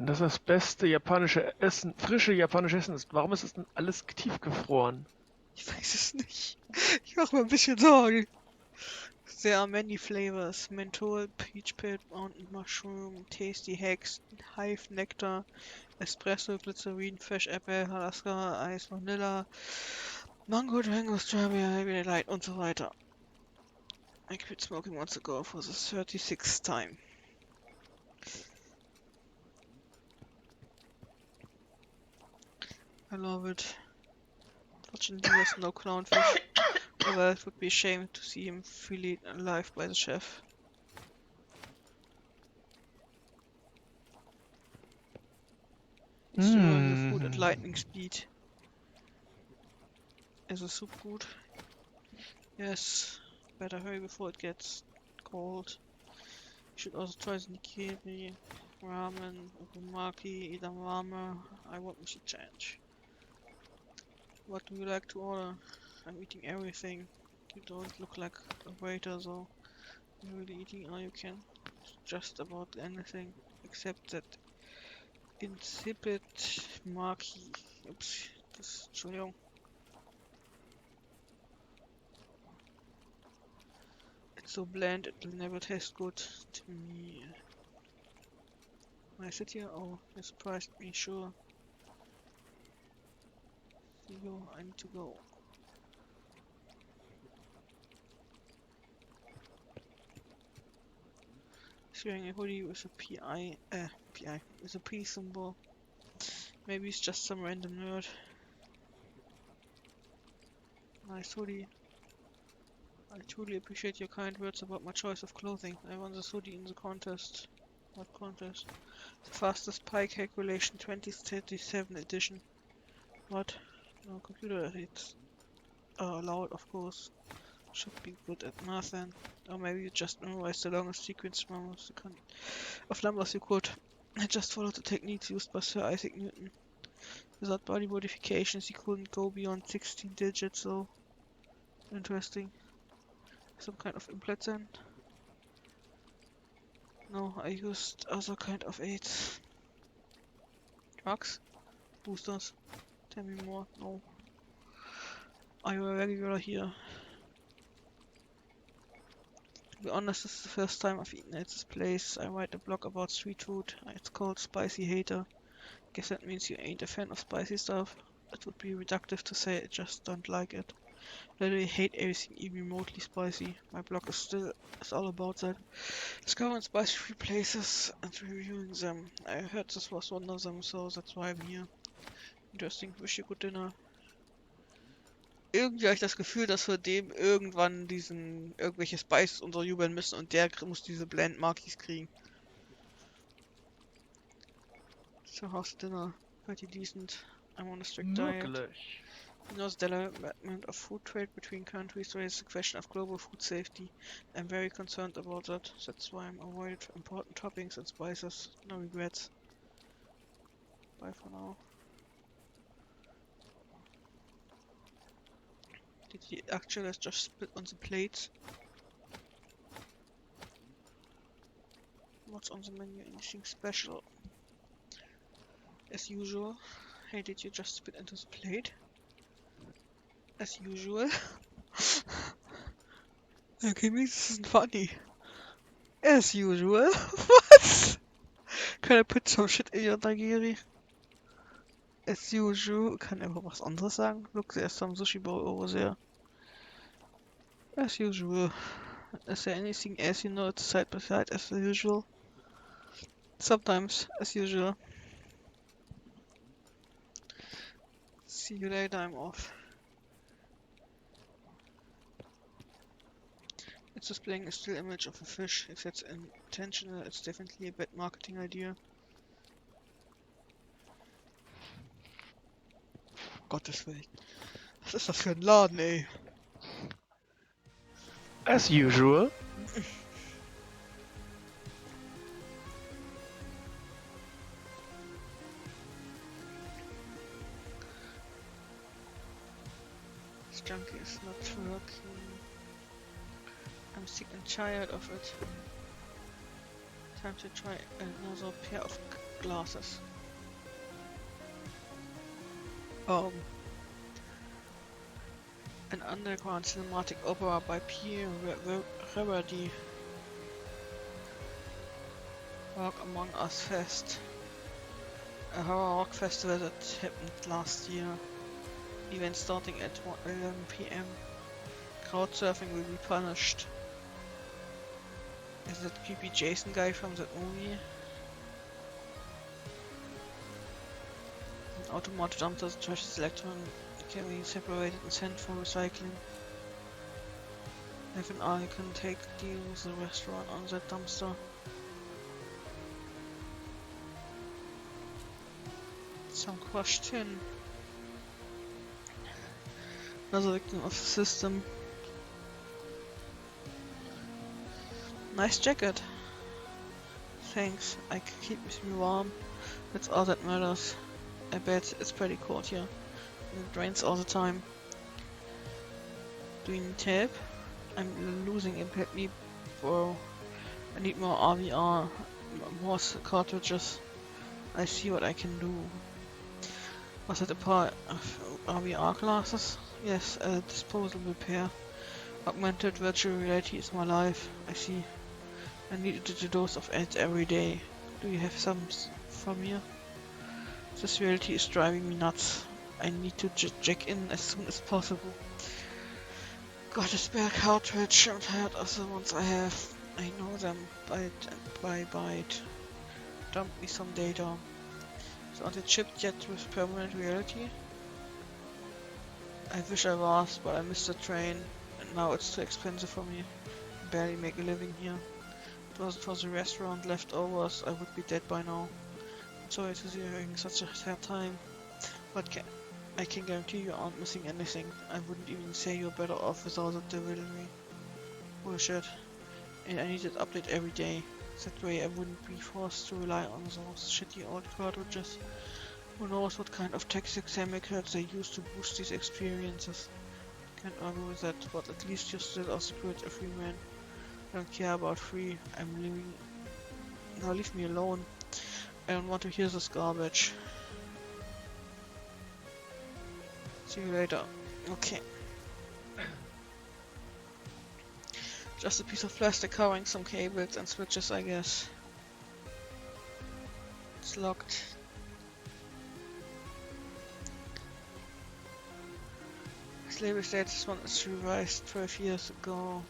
dass das beste japanische Essen, frische japanische Essen ist. Warum ist es denn alles tiefgefroren? Ich weiß es nicht. Ich mache mir ein bisschen Sorgen. There are many flavors. Menthol, peach pit, mountain mushroom, tasty hex, hive nectar, espresso, glycerine, fresh apple, Alaska, ice, vanilla, mango, mango, strawberry, light und so weiter. I quit smoking months ago for the 36th time. I love it. Fortunately, there's no clownfish. Although it would be a shame to see him freely alive by the chef. He's devouring the food at lightning speed. Is the soup good? Yes. Better hurry before it gets cold. You should also try the nigiri, ramen, okomaki, edamame. I want me to change. What do you like to order? I'm eating everything. You don't look like a waiter though. You're really eating all you can. Just about anything. Except that insipid maki. Oops. Entschuldigung. It's so bland it'll never taste good to me. When I sit here, oh, you surprised me, sure. See you, I need to go. He's wearing a hoodie with a PI, with a P symbol. Maybe he's just some random nerd. Nice hoodie. I truly appreciate your kind words about my choice of clothing. I won this hoodie in the contest. What contest? The fastest pie calculation 2037 edition. What? No computer hits. Allowed, of course. Should be good at math then. Or maybe you just memorized the longest sequence of numbers you could. I just followed the techniques used by Sir Isaac Newton. Without body modifications, he couldn't go beyond 16 digits, though. Interesting. Some kind of implant then? No, I used other kind of aids. Drugs? Boosters? Tell me more. No. Are you a regular here? To be honest, this is the first time I've eaten at this place. I write a blog about street food. It's called Spicy Hater. Guess that means you ain't a fan of spicy stuff. It would be reductive to say I just don't like it. Literally hate everything even remotely spicy. My blog is all about that. Discovering spicy-free places and reviewing them. I heard this was one of them, so that's why I'm here. Interesting. Wish you good dinner. Irgendwie habe ich das Gefühl, dass wir dem irgendwann irgendwelche Spices unterjubeln müssen und der muss diese Blend Markies kriegen. So how's dinner? Pretty decent. I'm on a strict diet. Möglich. You know, the development of food trade between countries raises the question of global food safety. I'm very concerned about that. That's why I'm avoided important toppings and spices. No regrets. Bye for now. Did the actual just spit on the plates? What's on the menu? Anything special? As usual. Hey, did you just spit into the plate? As usual. Okay, this isn't funny. As usual. What? Can I put some shit in your nigiri? As usual. Kann er einfach was anderes sagen? Look, there's some sushi bowl over there. As usual. Is there anything as you know it's side by side as usual? Sometimes, as usual. See you later, I'm off. It's displaying a still image of a fish. If that's intentional, it's definitely a bad marketing idea. Gottes Willen. Was ist das für ein Laden, ey? As usual. This junkie is not working. I'm sick and tired of it. Time to try another pair of glasses. An underground cinematic opera by Pierre Reverdy. Rock Among Us Fest. A horror rock festival that happened last year. Event starting at 11 PM. Crowd surfing will be punished. Is that creepy Jason guy from that movie? An automated dumpster that trashes electron can be separated and sent for recycling. Have an eye can take deal with the restaurant on that dumpster. Some crushed tin. Another victim of the system. Nice jacket. Thanks, I can keep me warm. That's all that matters. I bet it's pretty cold here. It rains all the time. Do you need tape? I'm losing impact me, bro. I need more RVR, more cartridges. I see what I can do. Was it a part of RVR classes? Yes, a disposable pair. Augmented virtual reality is my life. I see. I need a dose of it every day. Do you have some from here? This reality is driving me nuts. I need to check in as soon as possible. Got a spare cartridge. I'm tired of the ones I have. I know them byte by byte. Dump me some data. So aren't they chipped yet with permanent reality? I wish I was, but I missed the train, and now it's too expensive for me. I barely make a living here. If it wasn't for the restaurant leftovers, I would be dead by now. I'm sorry to see you having such a sad time, but I can guarantee you aren't missing anything. I wouldn't even say you're better off without the delivery. Bullshit. And I need that update every day. That way I wouldn't be forced to rely on those shitty old cartridges. Who knows what kind of toxic chemicals they use to boost these experiences. Can't argue with that, but at least you're still a spirit, a free man. I don't care about free. I'm living. Now leave me alone. I don't want to hear this garbage. See you later. Okay. Just a piece of plastic covering some cables and switches, I guess. It's locked. Slavery status one is revised 12 years ago.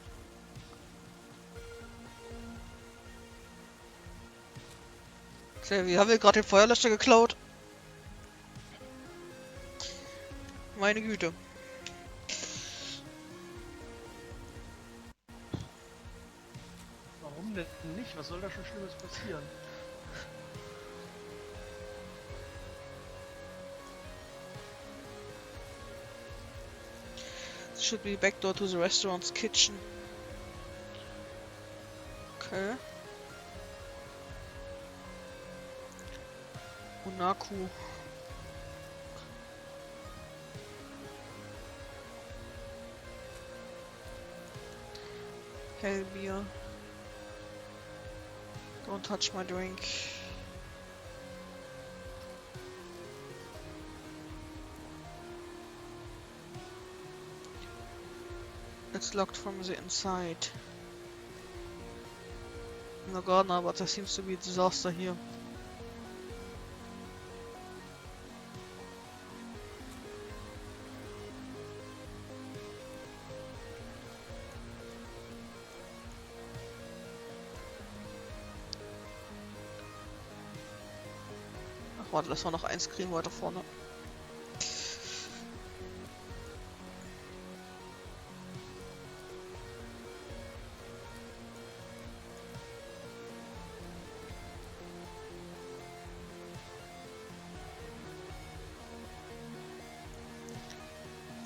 Slavery, haben wir gerade den Feuerlöscher geklaut? Meine Güte. Warum denn nicht? Was soll da schon Schlimmes passieren? This should be the back door to the restaurant's kitchen. Okay. Unaku. Hell beer. Don't touch my drink. It's locked from the inside. No gardener, but there seems to be a disaster here. Ach warte, lass mal noch eins kriegen weiter vorne.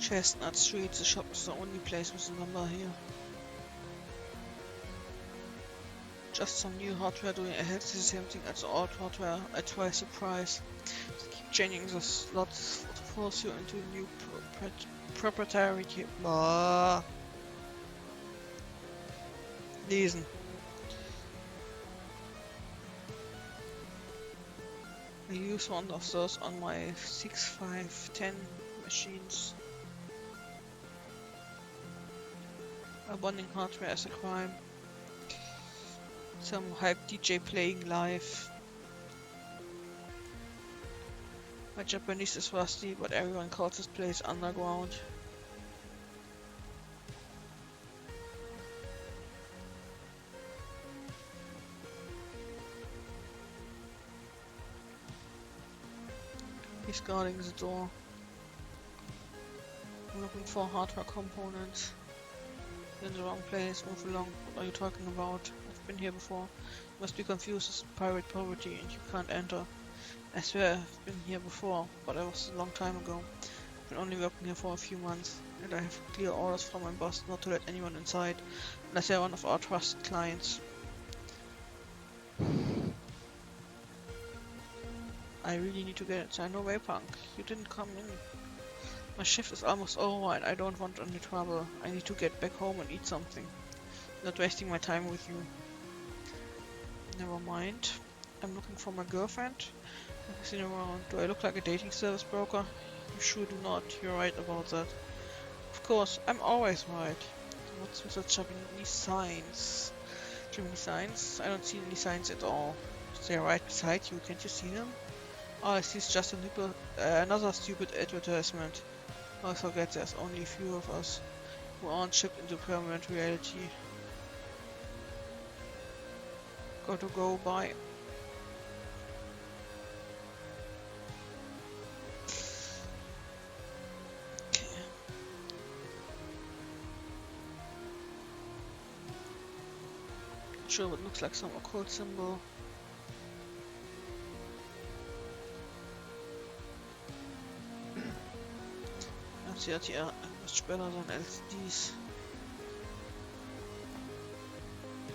Chestnut Street, the shop is the only place with a number here. Just some new hardware doing exactly the same thing as the old hardware at twice the price. They keep changing the slots to force you into new proprietary. Lesen. I use one of those on my 6510 machines. Abandoning hardware as a crime. Some hype DJ playing live. My Japanese is rusty, but everyone calls this place underground. He's guarding the door. I'm looking for hardware components. You're in the wrong place, move along. What are you talking about? I've been here before. You must be confused with pirate property and you can't enter. I swear I've been here before, but that was a long time ago. I've been only working here for a few months, and I have clear orders from my boss not to let anyone inside, unless they're one of our trusted clients. I really need to get inside. No way, punk. You didn't come in. My shift is almost over and I don't want any trouble. I need to get back home and eat something. Not wasting my time with you. Never mind. I'm looking for my girlfriend. I've seen her around. Do I look like a dating service broker? You sure do not. You're right about that. Of course, I'm always right. What's with the Japanese signs? Japanese signs? I don't see any signs at all. They're right beside you. Can't you see them? Oh, I see. It's just another stupid advertisement. I forget there's only a few of us who aren't shipped into permanent reality. Gotta go, bye. Okay. Not sure what looks like some occult symbol. Sie hat hier much better than LCDs.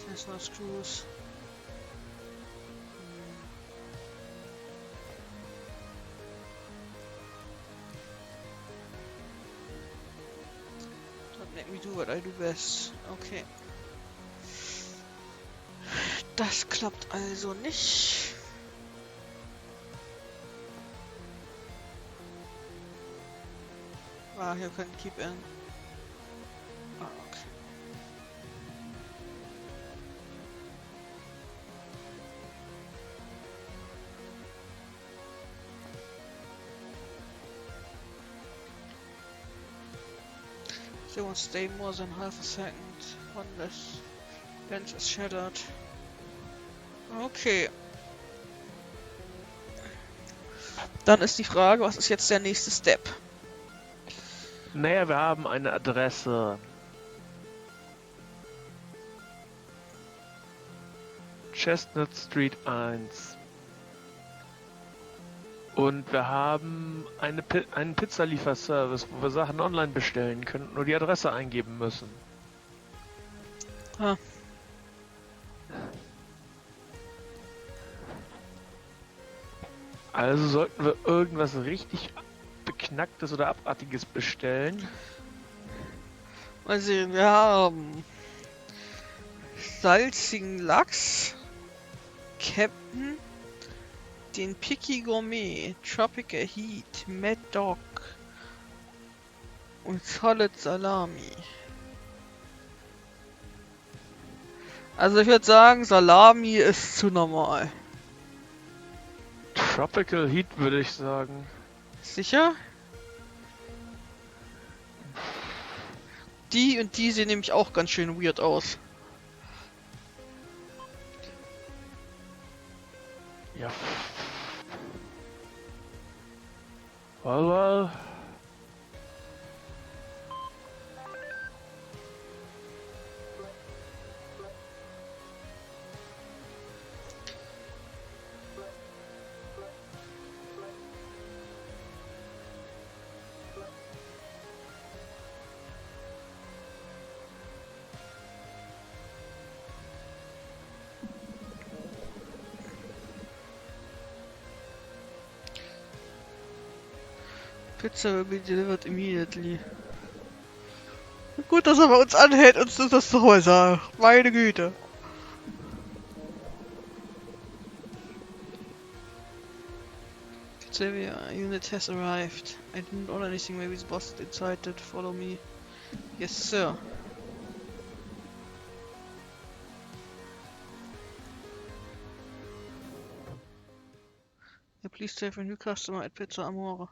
There's no screws. Don't make me do what I do best. Okay. Das klappt also nicht. Ah, you can keep in. Ah, okay. They won't stay more than half a second unless bench is shattered. Okay. Dann ist die Frage, was ist jetzt der nächste Step? Naja, wir haben eine Adresse. Chestnut Street 1. Und wir haben einen Pizzalieferservice, wo wir Sachen online bestellen können, nur die Adresse eingeben müssen. Ah. Also sollten wir irgendwas richtig Beknacktes oder Abartiges bestellen. Mal sehen, wir haben salzigen Lachs, Captain, den Picky Gourmet, Tropical Heat, Mad Dog und Solid Salami. Also ich würde sagen, Salami ist zu normal. Tropical Heat würde ich sagen. Sicher? Die und die sehen nämlich auch ganz schön weird aus. Ja. Well. Pizza will be delivered immediately. Gut, dass er bei uns anhält und uns das nochmal sagt. Meine Güte. Xavier, unit has arrived. I didn't order anything, maybe the boss decided to follow me. Yes, sir. Yeah, please have a new customer at Pizza Amore.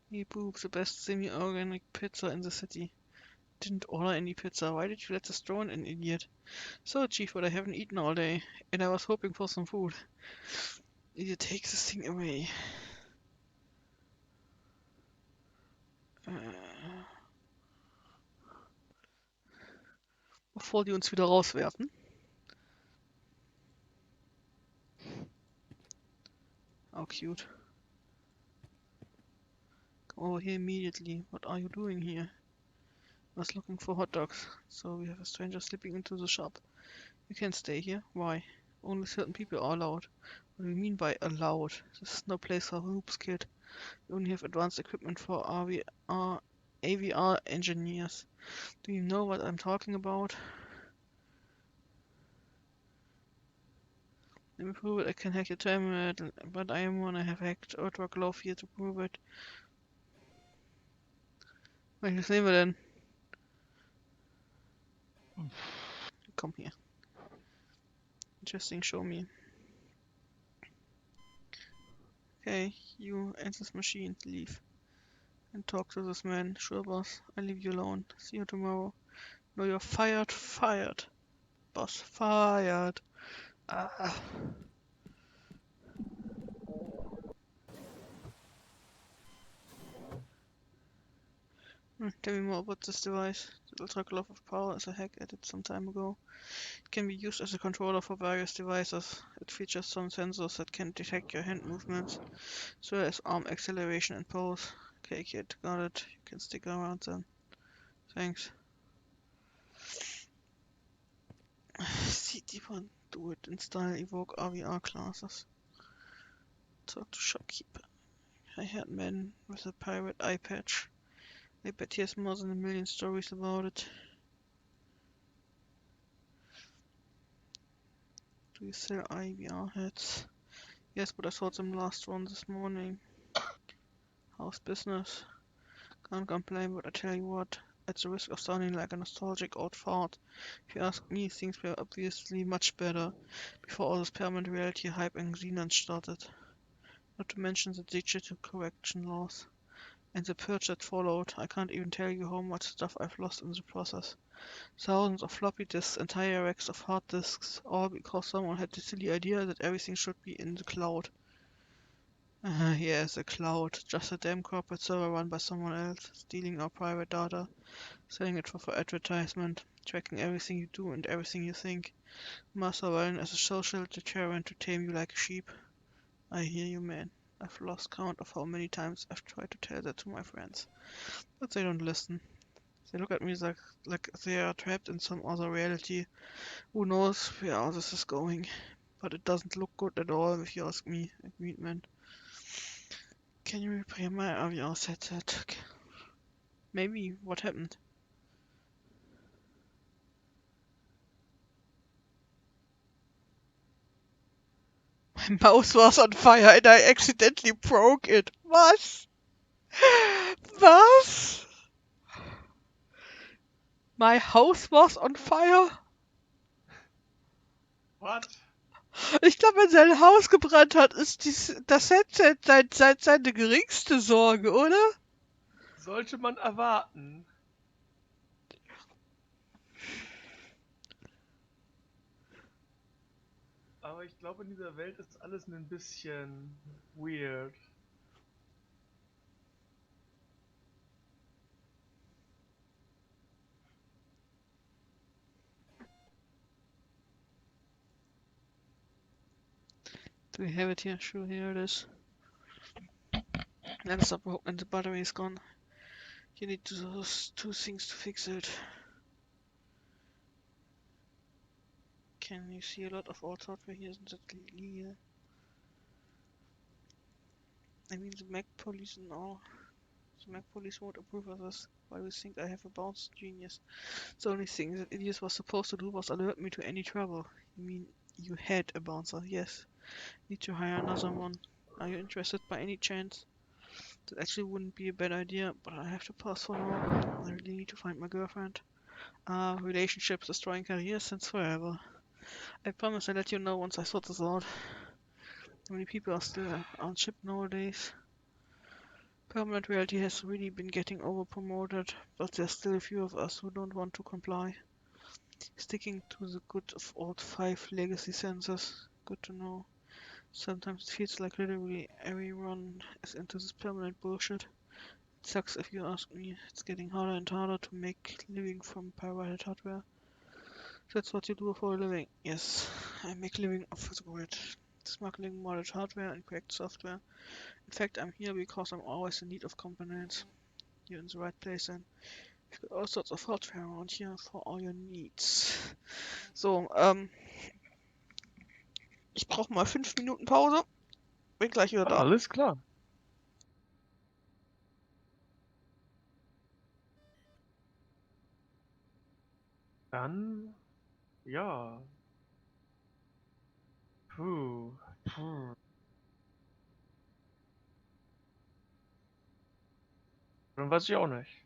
Me Boop, the best semi-organic pizza in the city. Didn't order any pizza. Why did you let this drone in, idiot? So, Chief, but I haven't eaten all day, and I was hoping for some food. Idiot, take this thing away. Bevor die uns wieder rauswerfen. How cute. Come over here immediately. What are you doing here? I was looking for hot dogs. So we have a stranger slipping into the shop. You can't stay here. Why? Only certain people are allowed. What do you mean by allowed? This is no place for hoops, kid. We only have advanced equipment for AVR engineers. Do you know what I'm talking about? Let me prove it. I can hack your terminal, but I am one. I have hacked Ultra Glove here to prove it. Welches nehmen wir denn? Come here. Interesting, show me. Okay, you and this machine, leave. And talk to this man. Sure, boss. I'll leave you alone. See you tomorrow. No, you're fired. Fired. Boss, fired. Ah. Tell me more about this device. The Ultra Glove of Power is a hack I did some time ago. It can be used as a controller for various devices. It features some sensors that can detect your hand movements, as well as arm acceleration and pose. Okay, kid, got it. You can stick around then. Thanks. See deeper, do it. Install evoke RVR classes. Talk to shopkeeper. I heard man with a pirate eye patch. I bet he has more than a million stories about it. Do you sell IVR heads? Yes, but I saw them last one this morning. How's business? Can't complain, but I tell you what, at the risk of sounding like a nostalgic old fart, if you ask me, things were obviously much better before all this permanent reality hype and Xenon started. Not to mention the digital correction laws. And the purge that followed. I can't even tell you how much stuff I've lost in the process. Thousands of floppy disks, entire racks of hard disks, all because someone had the silly idea that everything should be in the cloud. Yeah, the cloud. Just a damn corporate server run by someone else, stealing our private data, selling it for advertisement, tracking everything you do and everything you think. Masquerading as a social deterrent to tame you like a sheep. I hear you, man. I've lost count of how many times I've tried to tell that to my friends. But they don't listen. They look at me like they are trapped in some other reality. Who knows where all this is going? But it doesn't look good at all if you ask me, Meatman. Can you repair my RVR headset? Maybe. What happened? My mouse was on fire and I accidentally broke it. Was? Was? My house was on fire? What? Ich glaube, wenn sein Haus gebrannt hat, ist das Headset seine geringste Sorge, oder? Sollte man erwarten. Aber ich glaube, in dieser Welt ist alles ein bisschen weird. Do we have it here? Sure, here it is. And it's not broken and the battery is gone. You need those two things to fix it. Can you see a lot of old software here? Isn't that legal? I mean, the Mac police and all. The Mac police won't approve of this. Why do you think I have a bounce genius? The only thing that idiot was supposed to do was alert me to any trouble. You mean you had a bouncer? Yes. Need to hire another one. Are you interested by any chance? That actually wouldn't be a bad idea, but I have to pass for now. I really need to find my girlfriend. Relationships destroying careers since forever. I promise I'll let you know once I sort this out. How many people are still on ship nowadays? Permanent reality has really been getting over-promoted, but there's still a few of us who don't want to comply. Sticking to the good of old 5 legacy sensors. Good to know. Sometimes it feels like literally everyone is into this permanent bullshit. It sucks if you ask me. It's getting harder and harder to make living from pirated hardware. That's what you do for a living. Yes, I make living off the grid. Smuggling modded hardware and cracked software. In fact, I'm here because I'm always in need of components. You're in the right place then. We've got all sorts of hardware around here for all your needs. So, ich brauche mal 5 Minuten Pause. Bin gleich wieder da. Alles klar. Dann, ja. Puh. Dann weiß ich auch nicht.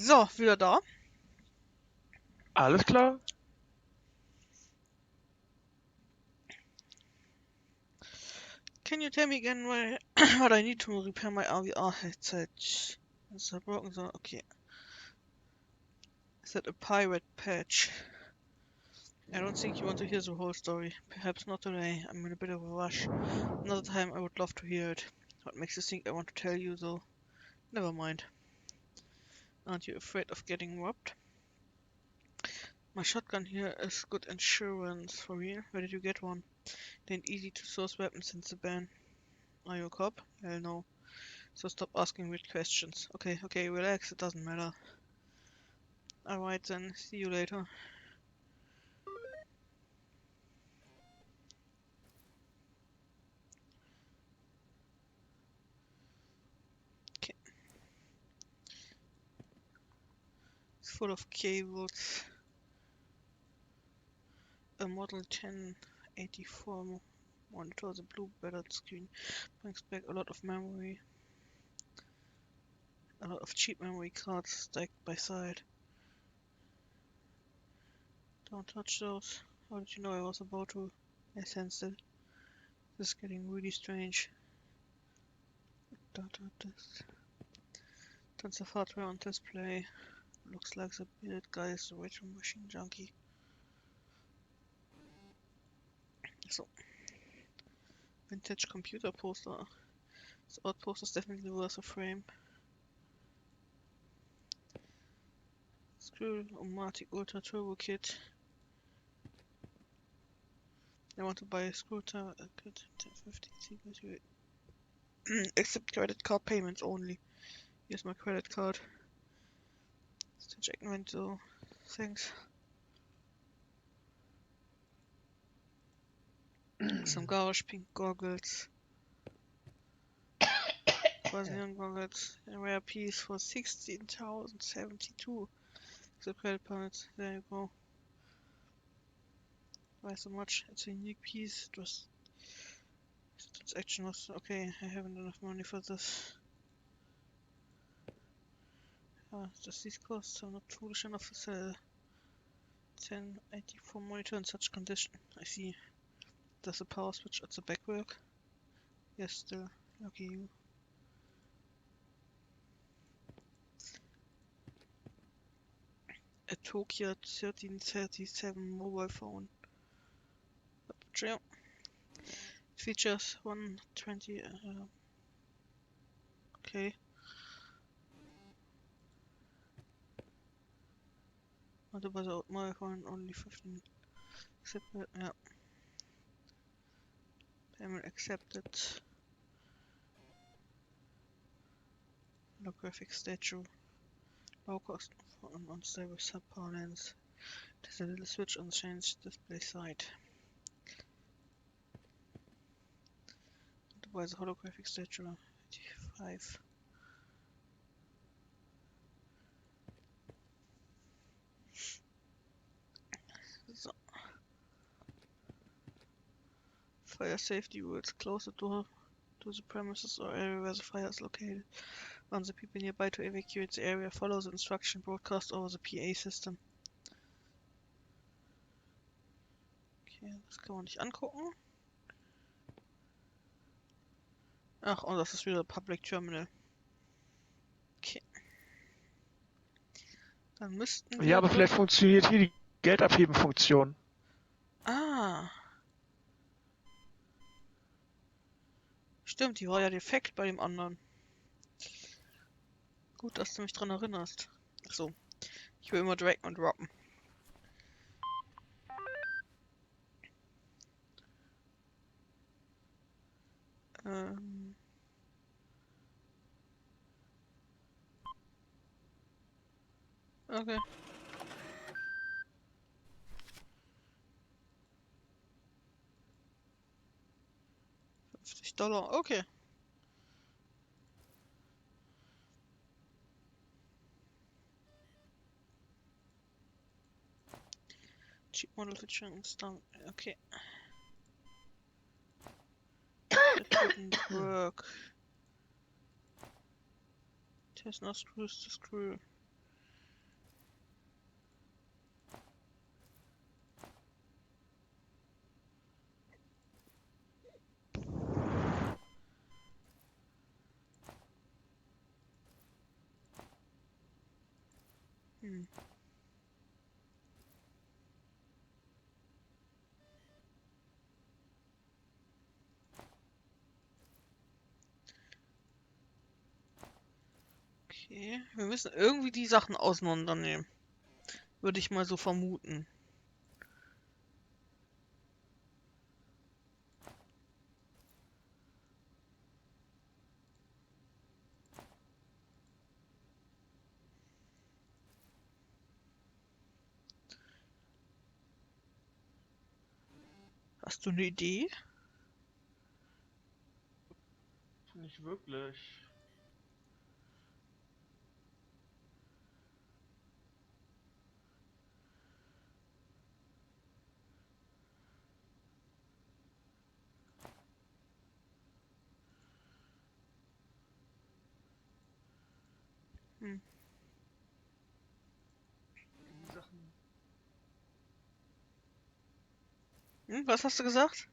So, wieder da. Alles klar. Can you tell me again what I need to repair my RVR headset? Is that broken? So, okay. Is that a pirate patch? I don't think you want to hear the whole story. Perhaps not today. I'm in a bit of a rush. Another time I would love to hear it. What makes you think I want to tell you though? Never mind. Aren't you afraid of getting robbed? My shotgun here is good insurance for real. Where did you get one? It ain't easy to source weapons since the ban. Are you a cop? Hell no. So stop asking weird questions. Okay, relax, it doesn't matter. Alright then, see you later. Okay. It's full of cables. A Model 1084 monitor, the blue battered screen brings back a lot of memory. a lot of cheap memory cards stacked by side. Don't touch those. How did you know I was about to? I sensed it. This is getting really strange. Don't touch this. Tons of hardware on display. Looks like the bearded guy is the retro machine junkie. So, vintage computer poster. This odd poster is definitely worth a frame. Screw Marty Ultra Turbo Kit. I want to buy a screw kit. 1050 accept credit card payments only. Here's my credit card. To check inventory. Thanks. Some gouache pink goggles. Brazilian goggles. A rare piece for 16,072. Accept credit payments. There you go. Why so much? It's a unique piece. It was. Transaction was okay. I haven't enough money for this. Just these costs. I'm not foolish enough to sell 1084 monitor in such condition. I see. Does the power switch at the back work? Yes, still. Lucky you. A Nokia 1337 mobile phone. Trail. Features 120. Okay. What about the mobile phone? Only 15. Accept. Yeah. Payment accepted. Holographic statue. Low cost for an unstable subpower lens. There's a little switch on the change display side. Why is a holographic statue? 85. So. Fire safety rules. Close the door to the premises or area where the fire is located. Warn the people nearby to evacuate the area. Follow the instruction broadcast over the PA system. Okay, das kann man nicht angucken. Ach, und das ist wieder Public Terminal. Okay. Dann müssten wir... Ja, aber vielleicht funktioniert hier die Geldabheben-Funktion. Ah. Stimmt, die war ja defekt bei dem anderen. Gut, dass du mich dran erinnerst. So. Ich will immer draggen und droppen. Okay. $50. Okay. Cheap model featuring stamp. Okay. That didn't work. It has no screws to screw. Okay, wir müssen irgendwie die Sachen auseinandernehmen. Würde ich mal so vermuten. Hast du eine Idee? Nicht wirklich. Hm. Was hast du gesagt?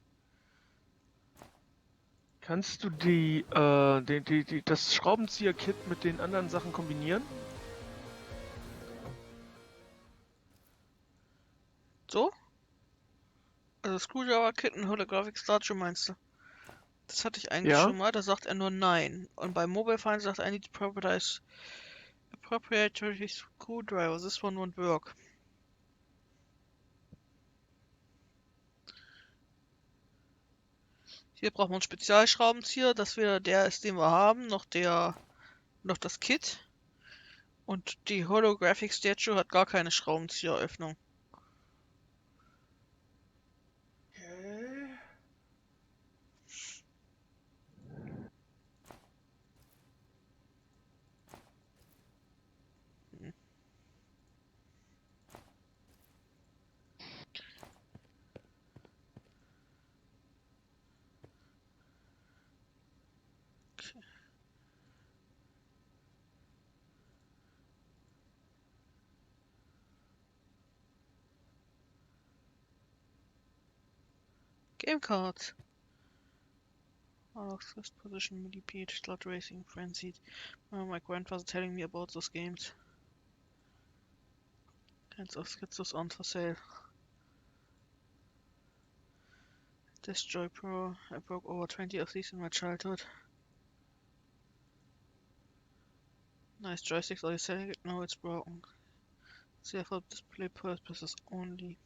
Kannst du das Schraubenzieher-Kit mit den anderen Sachen kombinieren? So? Also Screwdriver-Kit und Holographic Statue meinst du? Das hatte ich eigentlich Ja. schon mal, da sagt er nur nein. Und bei Mobile Find sagt er, I need to propertize proprietary screwdriver. This one won't work. Hier braucht man einen Spezialschraubenzieher, das weder der ist, den wir haben, noch das Kit. Und die Holographic Statue hat gar keine Schraubenzieheröffnung. Okay. Game Cards. Alex first position, millipede, slot racing, frenzied. Oh, my grandfather telling me about those games. Kinds of schizos on for sale. Destroy Pro. I broke over 20 of these in my childhood. Nice joysticks, are you selling it? No, it's broken. It's for display purposes only.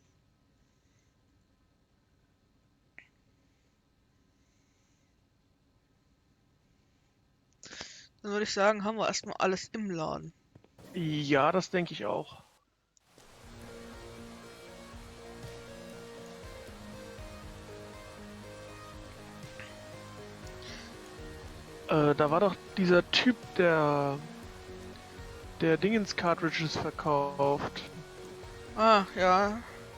Dann würde ich sagen, haben wir erstmal alles im Laden. Ja, das denke ich auch. Da war doch dieser Typ, der Dingens Cartridges verkauft. Ah, ja.